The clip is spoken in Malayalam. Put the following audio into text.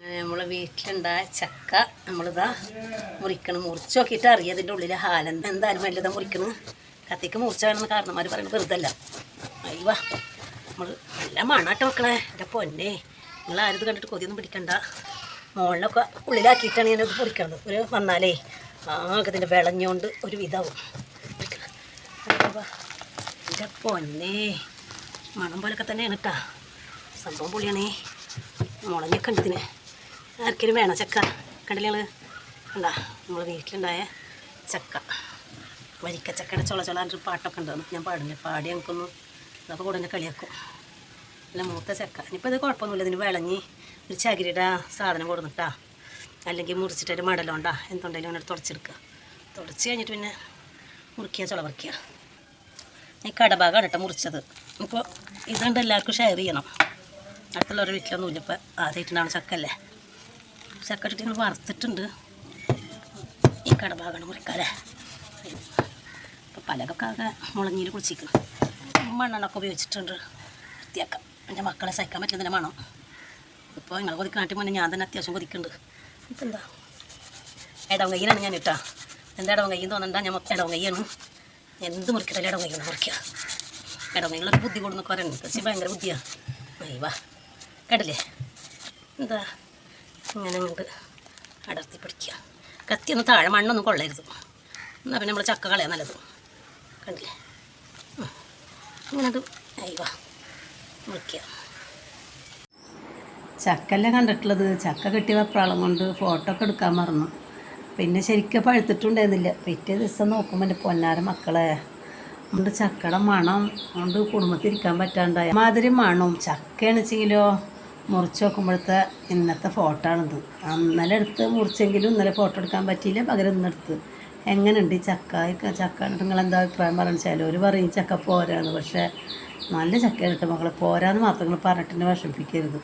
നമ്മളെ വീട്ടിലുണ്ടായ ചക്ക നമ്മളിതാ മുറിക്കണം. മുറിച്ച് നോക്കിയിട്ട് അറിയാം ഇതിൻ്റെ ഉള്ളിലെ ഹാലെന്താ. എന്തായാലും വലുതാ മുറിക്കണം. കത്തിക്ക് മുറിച്ച വേണമെന്ന് കാരണന്മാർ പറയുന്നത് വെറുതല്ല. അയ്യവാ നമ്മൾ നല്ല മണാട്ടോ മക്കളെ. എൻ്റെ പൊന്നെ, നിങ്ങൾ ആരും ഇത് കണ്ടിട്ട് കൊതിയൊന്നും പിടിക്കണ്ട. മുകളിലൊക്കെ ഉള്ളിലാക്കിയിട്ടാണ് ഞാനത് പൊറിക്കണത്. ഒരു വന്നാലേ ആകെ ഇതിൻ്റെ വിളഞ്ഞുകൊണ്ട് ഒരു വിധാവും. എൻ്റെ പൊന്നെ, മണം പോലൊക്കെ തന്നെയാണ് കേട്ടാ. സംഭവം പൊളിയാണേ. മുളഞ്ഞൊക്കെ ഉണ്ട് ഇതിന്. ആർക്കെങ്കിലും വേണം ചക്ക? കണ്ടില്ലേ ഞങ്ങൾ കണ്ടാ നമ്മൾ വീട്ടിലുണ്ടായ ചക്ക, വരിക്കച്ചക്കയുടെ ചൊളചൊളാൻ്റെ പാട്ടൊക്കെ ഉണ്ടാകും. ഞാൻ പാടില്ല, പാടി ഞങ്ങൾക്കൊന്നും അതൊക്കെ കൂടെ തന്നെ കളിയാക്കും. അല്ല മൂത്ത ചക്ക. ഇനിയിപ്പോൾ ഇത് കുഴപ്പമൊന്നുമില്ല. ഇതിന് വിളഞ്ഞ് ഒരു ചകിരിയുടെ സാധനം കൊടുന്നിട്ടാ, അല്ലെങ്കിൽ മുറിച്ചിട്ടൊരു മടലോണ്ടാ എന്തുണ്ടെങ്കിലും അങ്ങനെ തുടച്ചെടുക്കുക. തുടച്ച് കഴിഞ്ഞിട്ട് പിന്നെ മുറിക്കുക, ചുള പറിക്കുക. ഈ കടഭാഗമാണ് കേട്ടോ മുറിച്ചത്. ഇപ്പോൾ ഇതുകൊണ്ട് എല്ലാവർക്കും ഷെയർ ചെയ്യണം. അടുത്തുള്ളവരുടെ വീട്ടിലൊന്നുമില്ല. ഇപ്പോൾ ആദ്യമായിട്ടുണ്ടാണ് ചക്കല്ലേ. ചക്ക ഇട്ടിട്ട് ഞങ്ങൾ വറുത്തിട്ടുണ്ട്. ഈ കടഭാഗമാണ് മുറിക്കാല്ലേ. ഇപ്പോൾ പലകൊക്കെ ആകെ മുളഞ്ഞീര് കുളിച്ചിരിക്കണം. മണ്ണെണ്ണൊക്കെ ഉപയോഗിച്ചിട്ടുണ്ട്. വൃത്തിയാക്കാം. എൻ്റെ മക്കളെ സഹിക്കാൻ പറ്റുന്നതിൻ്റെ മണം. ഇപ്പോൾ നിങ്ങൾ കൊതിക്കാനായിട്ട് മുന്നേ ഞാൻ തന്നെ അത്യാവശ്യം കൊതിക്കുന്നുണ്ട്. ഇപ്പം എന്താ ഇടവം കയ്യിലാണ് ഞാൻ ഇട്ടാ. എന്താ ഇടവം കയ്യെന്ന് തോന്നണ്ട, ഞാൻ ഇടവം കയ്യാണ്. എന്ത് മുറിക്കട്ടല്ലേ ഇടവം കയ്യാണ് മുറിക്കുക. ഇടവം കയ്യിലൊരു ബുദ്ധി കൊടുന്നൊക്കെ പറയുന്നത് പക്ഷേ ഭയങ്കര ബുദ്ധിയാണ്. അയ്യവാ കേട്ടില്ലേ എന്താ ഇങ്ങനെ അങ്ങോട്ട് അടർത്തി പിടിക്കുക. കത്തിയൊന്നും താഴെ മണ്ണൊന്നും കൊള്ളരുത്. എന്നാൽ പിന്നെ നമ്മൾ ചക്ക കളയാൻ നല്ലത്. കണ്ടില്ലേ അങ്ങനെ അത് അയ്യവാ മുറിക്കുക. ചക്കല്ലേ കണ്ടിട്ടുള്ളത്. ചക്ക കിട്ടിയ വെപ്രാളം കൊണ്ട് ഫോട്ടോ ഒക്കെ എടുക്കാൻ മറന്നു. പിന്നെ ശരിക്കും പഴുത്തിട്ടുണ്ടായിരുന്നില്ല. പിറ്റേ ദിവസം നോക്കുമ്പോൾ എൻ്റെ പൊന്നാര മക്കളെ അതുകൊണ്ട് ചക്കയുടെ മണം കൊണ്ട് കുടുംബത്തിരിക്കാൻ പറ്റാണ്ടായ മാതിരി മണവും. ചക്കയാണ് വെച്ചെങ്കിലോ മുറിച്ച് നോക്കുമ്പോഴത്തെ ഇന്നത്തെ ഫോട്ടോ ആണിത്. ഇന്നലെ എടുത്ത് മുറിച്ചെങ്കിലും ഇന്നലെ ഫോട്ടോ എടുക്കാൻ പറ്റിയില്ല, പകരം ഇന്നെടുത്ത്. എങ്ങനെയുണ്ട് ഈ ചക്ക? ചക്ക കണ്ടിട്ട് നിങ്ങളെന്താ അഭിപ്രായം പറഞ്ഞു? ചിലവർ പറയും ചക്ക പോരാന്ന്. പക്ഷേ നല്ല ചക്ക കിട്ടും മക്കളെ. പോരാന്ന് മാത്രം നിങ്ങൾ പറഞ്ഞിട്ട് വിഷമിപ്പിക്കരുത്.